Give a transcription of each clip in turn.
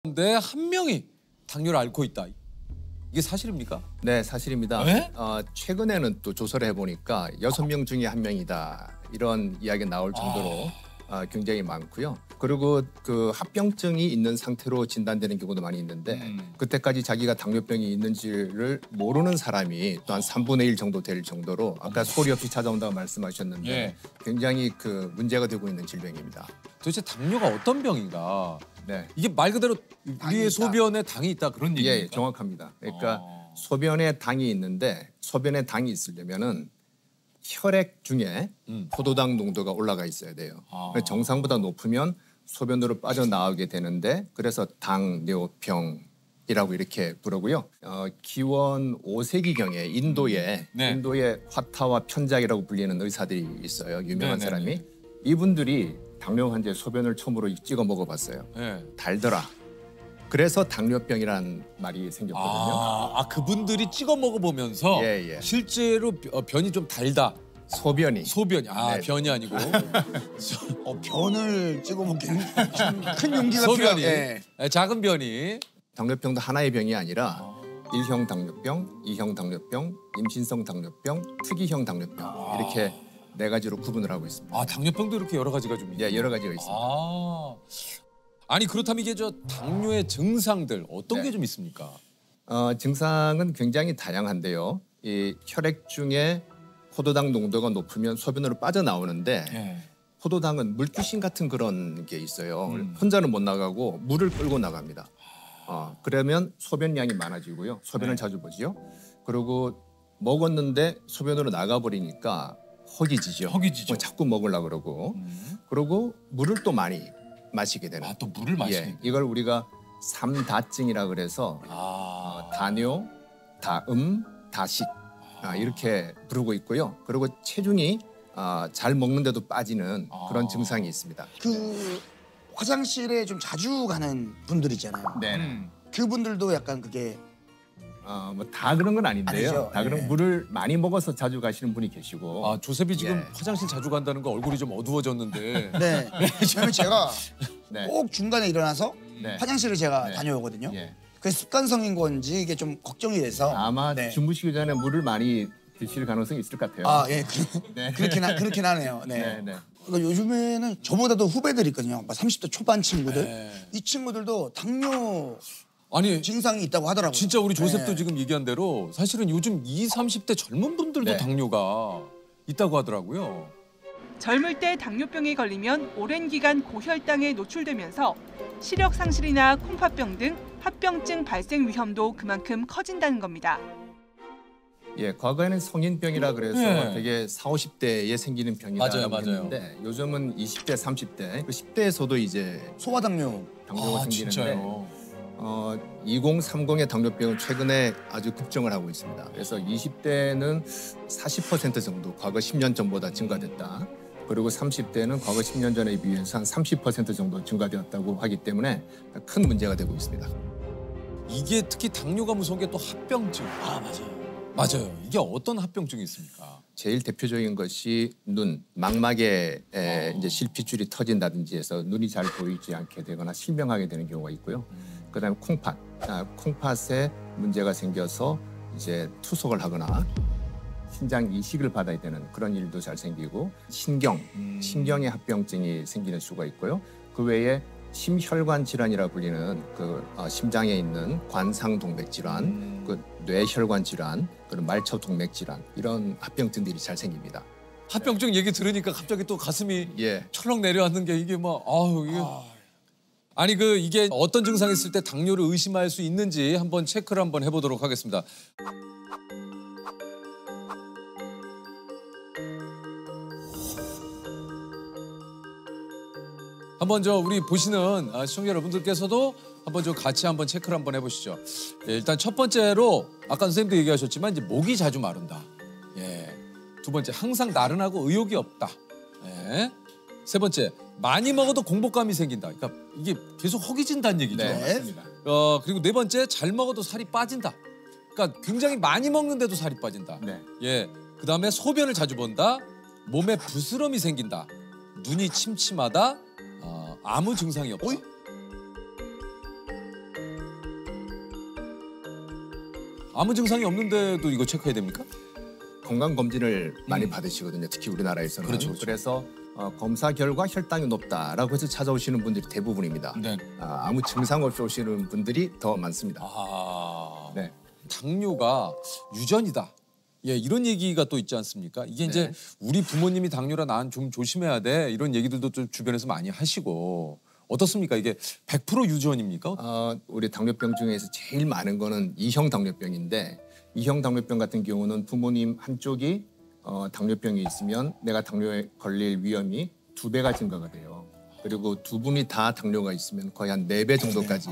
근데 한 명이 당뇨를 앓고 있다. 이게 사실입니까? 네, 사실입니다. 네? 최근에는 또 조사를 해보니까 6명 중에 1명이다. 이런 이야기가 나올 정도로 굉장히 많고요. 그리고 그 합병증이 있는 상태로 진단되는 경우도 많이 있는데 그때까지 자기가 당뇨병이 있는지를 모르는 사람이 또 한 3분의 1 정도 될 정도로 아까 소리 없이 찾아온다고 말씀하셨는데 예. 굉장히 그 문제가 되고 있는 질병입니다. 도대체 당뇨가 어떤 병인가? 네. 이게 말 그대로 우리의 있다. 소변에 당이 있다 그런 얘기입니까? 예, 정확합니다. 그러니까 소변에 당이 있는데 소변에 당이 있으려면은 혈액 중에 포도당 농도가 올라가 있어야 돼요. 정상보다 높으면 소변으로 빠져나오게 되는데 그래서 당뇨병이라고 이렇게 부르고요. 기원 5세기경에 인도에 화타와 편작이라고 불리는 의사들이 있어요. 유명한 네네네. 사람이. 이분들이 당뇨 환자의 소변을 처음으로 찍어 먹어봤어요. 네. 달더라. 그래서 당뇨병이라는 말이 생겼거든요. 그분들이 찍어 먹어보면서 예, 예. 실제로 변이 좀 달다. 소변이. 소변이. 네. 변이 아니고. 변을 찍어 먹기는 큰 용기가 소변이. 필요해. 작은 변이. 당뇨병도 하나의 병이 아니라 1형 당뇨병, 2형 당뇨병, 임신성 당뇨병, 특이형 당뇨병 이렇게 네 가지로 구분을 하고 있습니다. 당뇨병도 이렇게 여러 가지가 좀 있네요. 예, 여러 가지가 있습니다. 아니 그렇다면 이게 저 당뇨의 증상들 어떤 네. 게 좀 있습니까? 증상은 굉장히 다양한데요. 이 혈액 중에 포도당 농도가 높으면 소변으로 빠져나오는데 포도당은 물귀신 같은 그런 게 있어요. 혼자는 못 나가고 물을 끌고 나갑니다. 그러면 소변량이 많아지고요. 소변을 자주 보지요. 그리고 먹었는데 소변으로 나가버리니까 허기지죠. 허기지죠. 자꾸 먹으려고 그러고. 그리고 물을 또 많이 마시게 되는. 또 물을 마시는. 예, 이걸 우리가 삼다증이라 그래서 다뇨, 다음, 다식 이렇게 부르고 있고요. 그리고 체중이 잘 먹는데도 빠지는 그런 증상이 있습니다. 그 화장실에 좀 자주 가는 분들 있잖아요. 네. 그분들도 약간 그게 뭐 다 그런 건 아닌데요. 아니죠. 다 그런 네. 물을 많이 먹어서 자주 가시는 분이 계시고. 조셉이 지금 예. 화장실 자주 간다는 거 얼굴이 좀 어두워졌는데. 네. 왜냐면 제가 네. 꼭 중간에 일어나서 네. 화장실을 제가 네. 다녀오거든요. 예. 그게 습관성인 건지 이게 좀 걱정이 돼서 아마 네. 주무시기 전에 물을 많이 드실 가능성이 있을 것 같아요. 예. 네. 그렇긴 하네요. 네. 네, 네. 그러니까 요즘에는 저보다도 후배들이 있거든요. 막 30대 초반 친구들. 이 친구들도 당뇨 아니 증상이 있다고 하더라고요. 진짜 우리 조셉도 네. 지금 얘기한 대로 사실은 요즘 20, 30대 젊은 분들도 네. 당뇨가 있다고 하더라고요. 젊을 때 당뇨병에 걸리면 오랜 기간 고혈당에 노출되면서 시력 상실이나 콩팥병 등 합병증 발생 위험도 그만큼 커진다는 겁니다. 예, 과거에는 성인병이라 그래서 네. 되게 40, 50대에 생기는 맞아요, 병이라고 맞아요. 했는데 요즘은 20대, 30대, 10대에서도 이제 소아당뇨. 당뇨가 생기는데 진짜요? 2030의 당뇨병은 최근에 아주 급증을 하고 있습니다. 그래서 20대는 40% 정도 과거 10년 전보다 증가됐다. 그리고 30대는 과거 10년 전에 비해서 한 30% 정도 증가되었다고 하기 때문에 큰 문제가 되고 있습니다. 이게 특히 당뇨가 무서운 게 또 합병증. 맞아요. 맞아요. 이게 어떤 합병증이 있습니까? 제일 대표적인 것이 눈, 망막에 이제 실핏줄이 터진다든지 해서 눈이 잘 보이지 않게 되거나 실명하게 되는 경우가 있고요. 그다음에 콩팥, 콩팥에 문제가 생겨서 이제 투석을 하거나 신장 이식을 받아야 되는 그런 일도 잘 생기고 신경의 합병증이 생기는 수가 있고요. 그 외에 심혈관 질환이라 불리는 그 심장에 있는 관상동맥 질환, 그 뇌혈관 질환, 그리고 말초동맥 질환 이런 합병증들이 잘 생깁니다. 합병증 얘기 들으니까 갑자기 또 가슴이 예. 철렁 내려앉는 게 이게 막 이게 아니 이게 어떤 증상이 있을 때 당뇨를 의심할 수 있는지 한번 체크를 한번 해보도록 하겠습니다. 한번 우리 보시는 시청자 여러분들께서도 한번 같이 한번 체크를 한번 해보시죠. 예, 일단 첫 번째로 아까 선생님도 얘기하셨지만 이제 목이 자주 마른다. 예. 두 번째 항상 나른하고 의욕이 없다. 예. 세 번째 많이 먹어도 공복감이 생긴다. 그러니까 이게 계속 허기진다는 얘기죠. 네, 맞습니다. 그리고 네 번째 잘 먹어도 살이 빠진다. 그러니까 굉장히 많이 먹는데도 살이 빠진다. 네. 예. 그다음에 소변을 자주 본다. 몸에 부스럼이 생긴다. 눈이 침침하다. 아무 증상이 없다. 어이? 아무 증상이 없는데도 이거 체크해야 됩니까? 건강 검진을 많이 받으시거든요. 특히 우리나라에서는. 그렇죠. 그래서 검사 결과 혈당이 높다라고 해서 찾아오시는 분들이 대부분입니다. 네. 아무 증상 없이 오시는 분들이 더 많습니다. 아, 네. 당뇨가 유전이다. 예, 이런 얘기가 또 있지 않습니까? 이게 이제 네. 우리 부모님이 당뇨라 난 좀 조심해야 돼. 이런 얘기들도 좀 주변에서 많이 하시고 어떻습니까? 이게 100% 유전입니까? 우리 당뇨병 중에서 제일 많은 거는 2형 당뇨병인데 2형 당뇨병 같은 경우는 부모님 한쪽이 당뇨병이 있으면 내가 당뇨에 걸릴 위험이 2배가 증가가 돼요. 그리고 두 분이 다 당뇨가 있으면 거의 한 4배 정도까지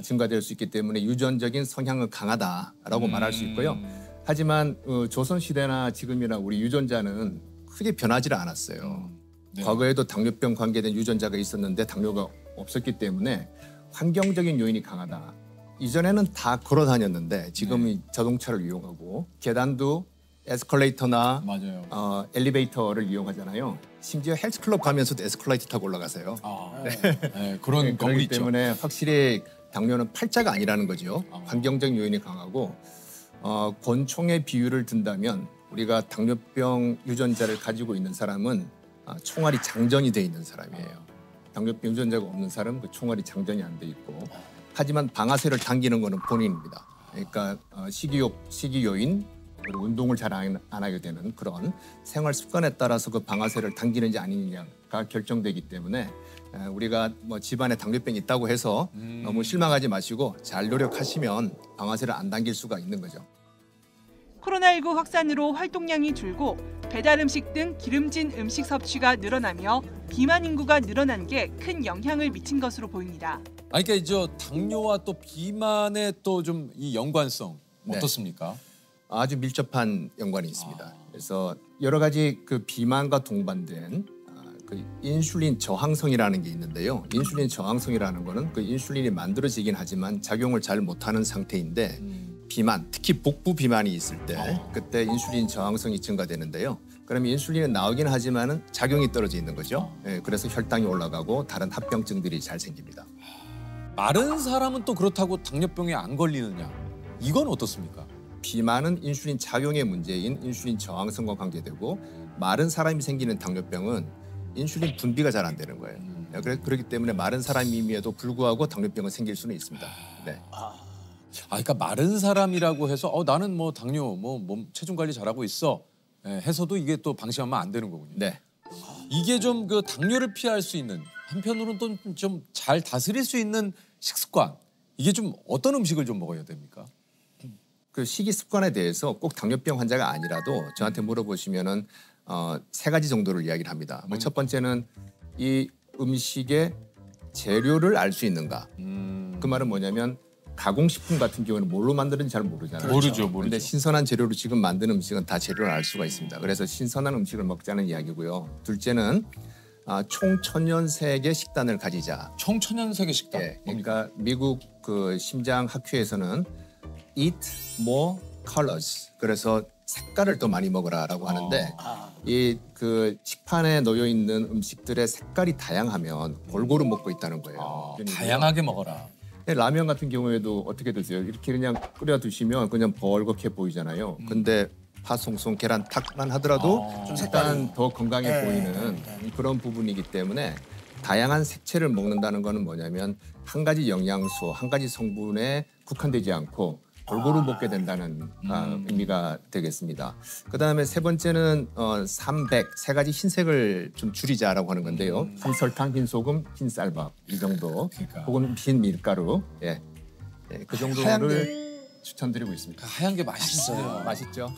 증가될 수 있기 때문에 유전적인 성향은 강하다라고 말할 수 있고요. 하지만 조선시대나 지금이나 우리 유전자는 크게 변하지 않았어요. 네. 과거에도 당뇨병 관계된 유전자가 있었는데 당뇨가 없었기 때문에 환경적인 요인이 강하다. 이전에는 다 걸어 다녔는데 지금은 자동차를 이용하고 계단도 에스컬레이터나 맞아요. 엘리베이터를 이용하잖아요. 심지어 헬스클럽 가면서도 에스컬레이터 타고 올라가세요. 네, 그런 건물이 그렇기 있죠. 때문에 확실히 당뇨는 팔자가 아니라는 거죠. 환경적 요인이 강하고 권총의 비유를 든다면 우리가 당뇨병 유전자를 가지고 있는 사람은 총알이 장전이 돼 있는 사람이에요. 당뇨병 유전자가 없는 사람은 그 총알이 장전이 안 돼 있고 하지만 방아쇠를 당기는 거는 본인입니다. 그러니까 식이 요인 그리고 운동을 잘 안 하게 되는 그런 생활 습관에 따라서 그 방아쇠를 당기는지 아니느냐가 결정되기 때문에 우리가 뭐 집안에 당뇨병이 있다고 해서 너무 실망하지 마시고 잘 노력하시면 방아쇠를 안 당길 수가 있는 거죠. 코로나19 확산으로 활동량이 줄고 배달 음식 등 기름진 음식 섭취가 늘어나며 비만 인구가 늘어난 게 큰 영향을 미친 것으로 보입니다. 그러니까 이제 당뇨와 또 비만의 또 좀 이 연관성 네. 어떻습니까? 아주 밀접한 연관이 있습니다. 그래서 여러 가지 그 비만과 동반된 그 인슐린 저항성이라는 게 있는데요. 인슐린 저항성이라는 거는 그 인슐린이 만들어지긴 하지만 작용을 잘 못하는 상태인데 비만, 특히 복부 비만이 있을 때 그때 인슐린 저항성이 증가되는데요. 그러면 인슐린은 나오긴 하지만은 작용이 떨어져 있는 거죠. 예, 그래서 혈당이 올라가고 다른 합병증들이 잘 생깁니다. 마른 사람은 또 그렇다고 당뇨병에 안 걸리느냐? 이건 어떻습니까? 비만은 인슐린 작용의 문제인 인슐린 저항성과 관계되고 마른 사람이 생기는 당뇨병은 인슐린 분비가 잘 안 되는 거예요. 그렇기 때문에 마른 사람임에도 불구하고 당뇨병은 생길 수는 있습니다. 네. 그러니까 마른 사람이라고 해서 나는 뭐 당뇨, 뭐 몸 체중 관리 잘하고 있어 해서도 이게 또 방심하면 안 되는 거군요. 네. 이게 좀 그 당뇨를 피할 수 있는 한편으로는 또 좀 잘 다스릴 수 있는 식습관 이게 좀 어떤 음식을 좀 먹어야 됩니까? 그 식이 습관에 대해서 꼭 당뇨병 환자가 아니라도 저한테 물어보시면은 3가지 정도를 이야기를 합니다. 첫 번째는 이 음식의 재료를 알 수 있는가. 그 말은 뭐냐면 가공식품 같은 경우는 뭘로 만드는지 잘 모르잖아요. 모르죠. 그런데 신선한 재료로 지금 만든 음식은 다 재료를 알 수가 있습니다. 그래서 신선한 음식을 먹자는 이야기고요. 둘째는 총천연색의 식단을 가지자. 청천연색의 식단. 예, 그러니까 미국 그 심장 학회에서는 eat more colors. 그래서 색깔을 더 많이 먹으라라고 하는데 이 그 식판에 놓여 있는 음식들의 색깔이 다양하면 골고루 먹고 있다는 거예요. 다양하게 먹어라. 라면 같은 경우에도 어떻게 드세요? 이렇게 그냥 끓여 드시면 그냥 벌겋게 보이잖아요. 근데 파 송송 계란 탁만 하더라도 좀 색깔은 더 건강해 보이는 그런 부분이기 때문에 다양한 색채를 먹는다는 거는 뭐냐면 한 가지 영양소, 한 가지 성분에 국한되지 않고 골고루 먹게 된다는 의미가 되겠습니다. 그다음에 세 번째는 삼백, 3가지 흰색을 좀 줄이자라고 하는 건데요. 흰설탕, 흰소금, 흰쌀밥 이 정도, 그러니까. 혹은 흰 밀가루, 그 정도를 추천드리고 있습니다. 하얀 게 맛있어요. 맛있죠?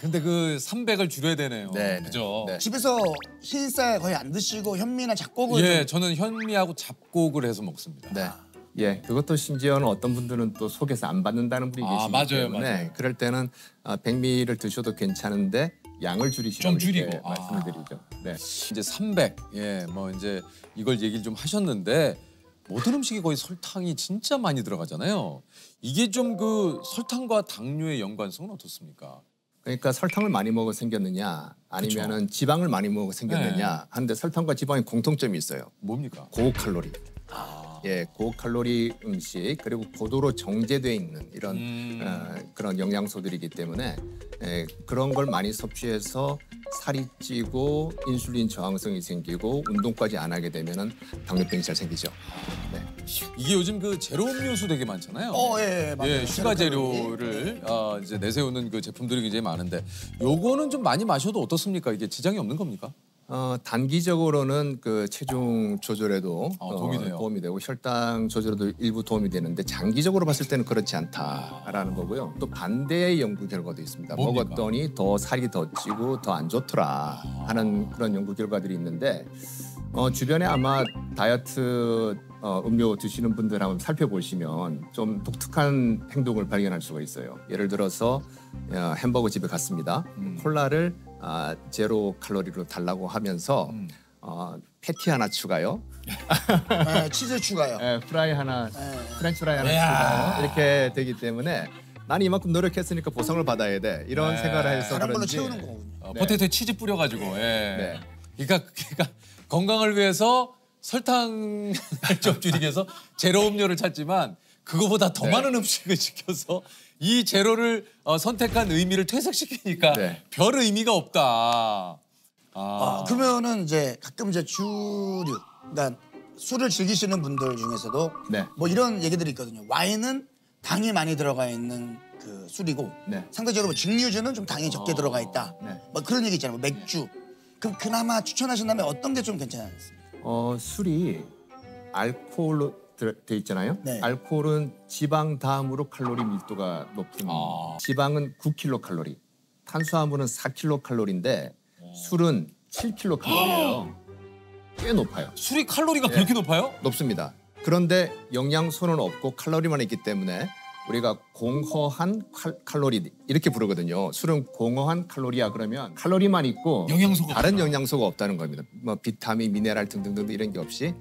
근데 그 300을 줄여야 되네요. 네, 그죠? 네. 집에서 흰쌀 거의 안 드시고 현미나 잡곡을 예, 저는 현미하고 잡곡을 해서 먹습니다. 네. 예, 그것도 심지어는 어떤 분들은 또 속에서 안 받는다는 분이 계시기 맞아요, 때문에 맞아요. 그럴 때는 백미를 드셔도 괜찮은데 양을 좀 줄이시라고 줄이고. 이렇게 말씀을 드리죠. 네. 이제 300, 뭐 이제 이걸 얘기를 좀 하셨는데 모든 음식이 거의 설탕이 진짜 많이 들어가잖아요. 이게 좀 그 설탕과 당뇨의 연관성은 어떻습니까? 그러니까 설탕을 많이 먹어 생겼느냐 아니면은 지방을 많이 먹어 생겼느냐 하는데 설탕과 지방에 공통점이 있어요. 뭡니까? 고칼로리. 예, 고칼로리 음식 그리고 고도로 정제돼 있는 이런 그런 영양소들이기 때문에 그런 걸 많이 섭취해서 살이 찌고 인슐린 저항성이 생기고 운동까지 안 하게 되면은 당뇨병이 잘 생기죠. 네. 이게 요즘 그 제로 음료수 되게 많잖아요. 예, 맞아요. 예, 슈가 제로 재료를 이제 내세우는 그 제품들이 굉장히 많은데 요거는 좀 많이 마셔도 어떻습니까? 이게 지장이 없는 겁니까? 단기적으로는 그 체중 조절에도 도움이 돼요. 도움이 되고 혈당 조절에도 일부 도움이 되는데 장기적으로 봤을 때는 그렇지 않다라는 거고요. 또 반대의 연구 결과도 있습니다. 뭡니까? 먹었더니 더 살이 더 찌고 더 안 좋더라 하는 그런 연구 결과들이 있는데 주변에 아마 다이어트 음료 드시는 분들 한번 살펴보시면 좀 독특한 행동을 발견할 수가 있어요. 예를 들어서 햄버거 집에 갔습니다. 콜라를 제로 칼로리로 달라고 하면서 패티 하나 추가요. 치즈 추가요. 프라이 하나, 프렌치 프라이 하나 추가요. 이렇게 되기 때문에 나는 이만큼 노력했으니까 보상을 받아야 돼. 이런 생각을 해서 다른 걸로 그런지 채우는 거군요. 포테이토에 치즈 뿌려가지고. 네. 그러니까 건강을 위해서 설탕을 좀 줄이기 위해서 제로 음료를 찾지만 그거보다 더 많은 음식을 시켜서 이 제로를 선택한 의미를 퇴색시키니까 별 의미가 없다. 그러면은 이제 가끔 이제 주류, 그러니까 술을 즐기시는 분들 중에서도 뭐 이런 얘기들이 있거든요. 와인은 당이 많이 들어가 있는 그 술이고 상대적으로 뭐 증류주는 좀 당이 적게 들어가 있다. 뭐 그런 얘기 있잖아요. 뭐 맥주. 그럼 그나마 추천하신다면 어떤 게 좀 괜찮았습니까? 술이 알코올로 돼 있잖아요. 알코올은 지방 다음으로 칼로리 밀도가 높은 지방은 9kcal, 탄수화물은 4kcal인데 술은 7kcal예요. 꽤 높아요. 술이 칼로리가 그렇게 높아요? 높습니다. 그런데 영양소는 없고 칼로리만 있기 때문에 우리가 공허한 칼로리 이렇게 부르거든요. 술은 공허한 칼로리야 그러면 칼로리만 있고 다른 영양소가 없다는 겁니다. 뭐 비타민, 미네랄 등등등 이런 게 없이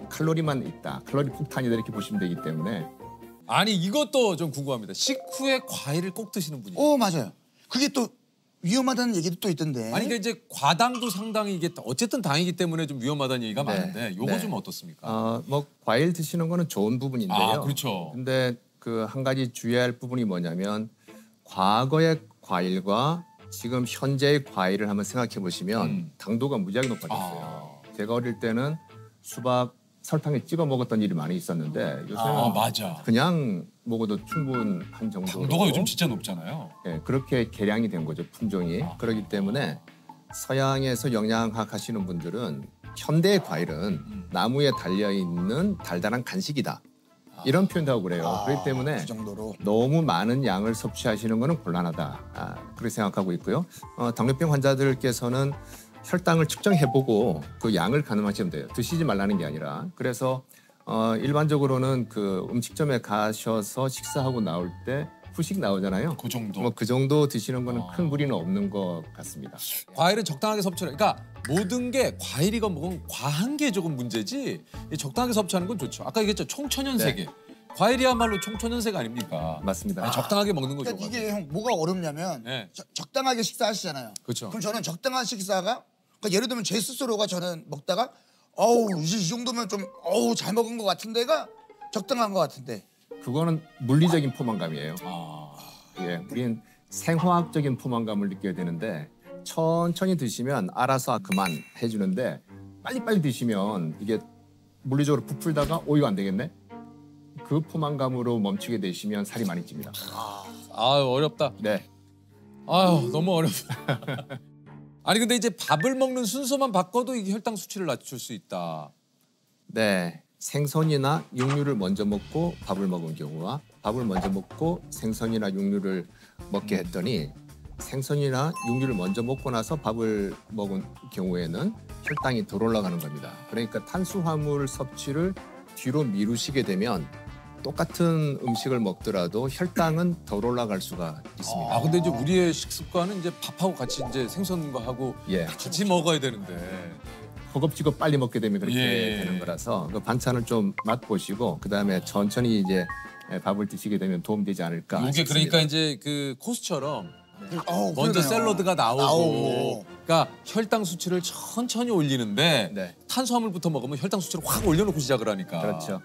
칼로리만 있다. 칼로리 폭탄이다 이렇게 보시면 되기 때문에. 아니 이것도 좀 궁금합니다. 식후에 과일을 꼭 드시는 분이. 맞아요. 그게 또 위험하다는 얘기도 또 있던데. 아니 그러니까 이제 과당도 상당히 이게 어쨌든 당이기 때문에 좀 위험하다는 얘기가 많은데 요거 좀 어떻습니까? 뭐 과일 드시는 거는 좋은 부분인데요. 그렇죠. 근데 그 한 가지 주의해야 할 부분이 뭐냐면 과거의 과일과 지금 현재의 과일을 한번 생각해 보시면 당도가 무지하게 높아졌어요. 제가 어릴 때는 수박 설탕에 찍어 먹었던 일이 많이 있었는데 요새는 맞아. 그냥 먹어도 충분한 정도로 당도가 요즘 진짜 높잖아요. 그렇게 개량이 된 거죠, 품종이. 그렇기 때문에 서양에서 영양학 하시는 분들은 현대의 과일은 나무에 달려있는 달달한 간식이다. 이런 표현도 하고 그래요. 그렇기 때문에 그 정도로. 너무 많은 양을 섭취하시는 것은 곤란하다. 그렇게 생각하고 있고요. 당뇨병 환자들께서는 혈당을 측정해보고 그 양을 가늠하시면 돼요. 드시지 말라는 게 아니라. 그래서 일반적으로는 그 음식점에 가셔서 식사하고 나올 때 후식 나오잖아요. 그 정도. 뭐 그 정도 드시는 거는 큰 무리는 없는 것 같습니다. 과일은 적당하게 섭취를. 그러니까 모든 게 과일이건 뭐건 과한 게 조금 문제지. 적당하게 섭취하는 건 좋죠. 아까 얘기했죠. 총천연세계. 과일이야말로 총천연색 아닙니까? 맞습니다. 적당하게 먹는 거 그러니까 좋아요. 이게 형 뭐가 어렵냐면 적당하게 식사하시잖아요. 그렇죠. 그럼 저는 적당한 식사가 그러니까 예를 들면 제 스스로가 저는 먹다가 이제 이 정도면 좀 잘 먹은 것 같은데가 적당한 것 같은데. 그거는 물리적인 포만감이에요. 우리는 생화학적인 포만감을 느껴야 되는데 천천히 드시면 알아서 그만 해주는데 빨리빨리 드시면 이게 물리적으로 부풀다가 이거 안 되겠네? 그 포만감으로 멈추게 되시면 살이 많이 찝니다. 어렵다. 네. 너무 어렵다. 아니 근데 이제 밥을 먹는 순서만 바꿔도 이게 혈당 수치를 낮출 수 있다. 네. 생선이나 육류를 먼저 먹고 밥을 먹은 경우와 밥을 먼저 먹고 생선이나 육류를 먹게 했더니 생선이나 육류를 먼저 먹고 나서 밥을 먹은 경우에는 혈당이 덜 올라가는 겁니다. 그러니까 탄수화물 섭취를 뒤로 미루시게 되면 똑같은 음식을 먹더라도 혈당은 덜 올라갈 수가 있습니다. 근데 이제 우리의 식습관은 이제 밥하고 같이 이제 생선과 하고 같이 먹어야 되는데. 허겁지겁 빨리 먹게 되면 그렇게 되는 거라서 그 반찬을 좀 맛보시고 그다음에 천천히 이제 밥을 드시게 되면 도움되지 않을까 이게 싶습니다. 그러니까 이제 그 코스처럼 먼저 그러네요. 샐러드가 나오고. 나오고. 그러니까 혈당 수치를 천천히 올리는데 네. 탄수화물부터 먹으면 혈당 수치를 확 올려놓고 시작을 하니까. 그렇죠.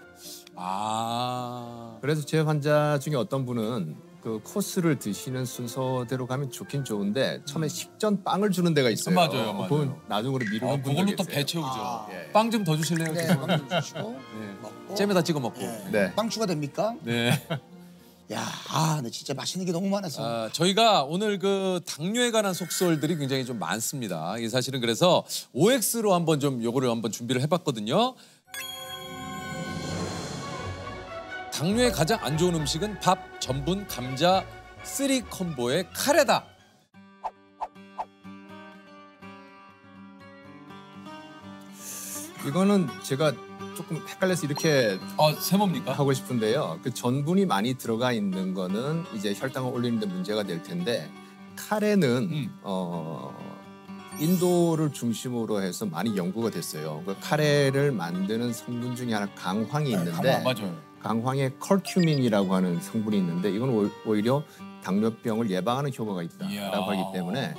아. 그래서 제 환자 중에 어떤 분은 그 코스를 드시는 순서대로 가면 좋긴 좋은데 처음에 식전 빵을 주는 데가 있어요. 맞아요, 맞아요. 그건 나중으로 미루는 분들 그걸로 또 계세요. 배 채우죠. 아. 예. 빵 좀 더 주실래요? 네, 죄송합니다. 빵 주시고 네. 먹고. 잼에다 찍어 먹고. 예. 네. 빵 추가됩니까? 네. 야, 근데 진짜 맛있는 게 너무 많았어. 아, 저희가 오늘 그 당뇨에 관한 속설들이 굉장히 좀 많습니다. 이게 사실은 그래서 OX로 한번 좀 요거를 한번 준비를 해봤거든요. 당뇨에 가장 안 좋은 음식은 밥, 전분, 감자, 쓰리 콤보의 카레다. 이거는 제가 조금 헷갈려서 이렇게 세모입니까? 하고 싶은데요. 그 전분이 많이 들어가 있는 거는 이제 혈당을 올리는 데 문제가 될 텐데 카레는 인도를 중심으로 해서 많이 연구가 됐어요. 그 카레를 만드는 성분 중에 하나 강황이 있는데 맞아요. 강황에 컬큐민이라고 하는 성분이 있는데 이건 오히려 당뇨병을 예방하는 효과가 있다라고 이야. 하기 때문에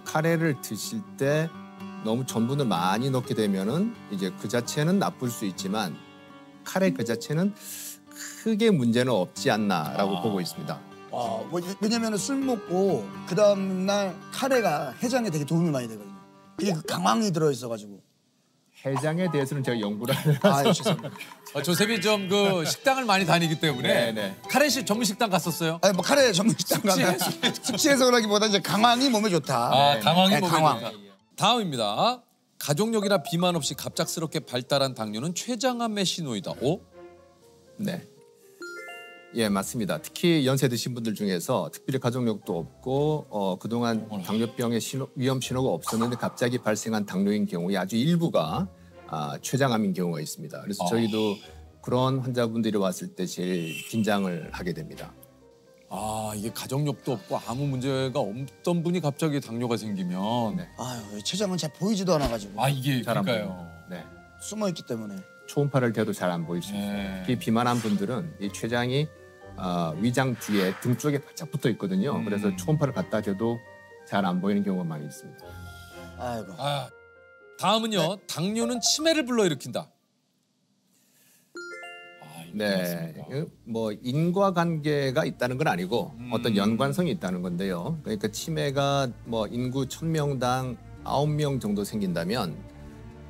카레를 드실 때 너무 전분을 많이 넣게 되면은 이제 그 자체는 나쁠 수 있지만 카레 그 자체는 크게 문제는 없지 않나라고 보고 있습니다. 왜냐면 술 먹고 그 다음날 카레가 해장에 되게 도움이 많이 되거든요. 그게 그 강황이 들어있어가지고. 해장에 대해서는 제가 연구를 죄송합니다. 조셉이 좀 그 식당을 많이 다니기 때문에 네. 카레식 전문 식당 갔었어요? 아니 뭐 카레 전문 식당 가면 숙취해서 그러기보다 이제 강황이 몸에 좋다. 강황이 네, 몸에 강황. 좋다. 다음입니다. 가족력이나 비만 없이 갑작스럽게 발달한 당뇨는 췌장암의 신호이다. 오? 네. 예, 맞습니다. 특히 연세 드신 분들 중에서 특별히 가족력도 없고 그동안 당뇨병의 위험 신호가 없었는데 갑자기 발생한 당뇨인 경우에 아주 일부가 췌장암인 경우가 있습니다. 그래서 저희도 그런 환자분들이 왔을 때 제일 긴장을 하게 됩니다. 이게 가족력도 없고 아무 문제가 없던 분이 갑자기 당뇨가 생기면 네. 췌장은 잘 보이지도 않아가지고 이게 잘 안 그러니까요. 보입니다. 네. 숨어있기 때문에. 초음파를 대도 잘 안 보일 수 있어요. 네. 특히 비만한 분들은 이 췌장이 위장 뒤에 등 쪽에 바짝 붙어 있거든요. 그래서 초음파를 갖다 대도 잘 안 보이는 경우가 많이 있습니다. 아이고. 다음은요. 당뇨는 치매를 불러일으킨다. 네, 뭐 인과관계가 있다는 건 아니고 어떤 연관성이 있다는 건데요. 그러니까 치매가 뭐 인구 1000명당 9명 정도 생긴다면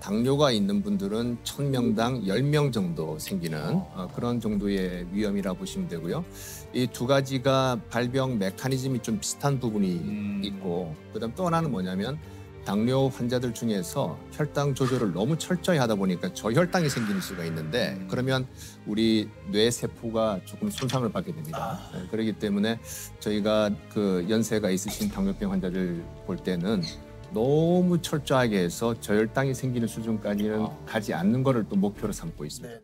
당뇨가 있는 분들은 1000명당 10명 정도 생기는 그런 정도의 위험이라고 보시면 되고요. 이 두 가지가 발병 메커니즘이 좀 비슷한 부분이 있고 그다음 또 하나는 뭐냐면 당뇨 환자들 중에서 혈당 조절을 너무 철저히 하다 보니까 저혈당이 생길 수가 있는데 그러면 우리 뇌 세포가 조금 손상을 받게 됩니다. 네, 그렇기 때문에 저희가 그 연세가 있으신 당뇨병 환자들 볼 때는 너무 철저하게 해서 저혈당이 생기는 수준까지는 가지 않는 거를 또 목표로 삼고 있습니다.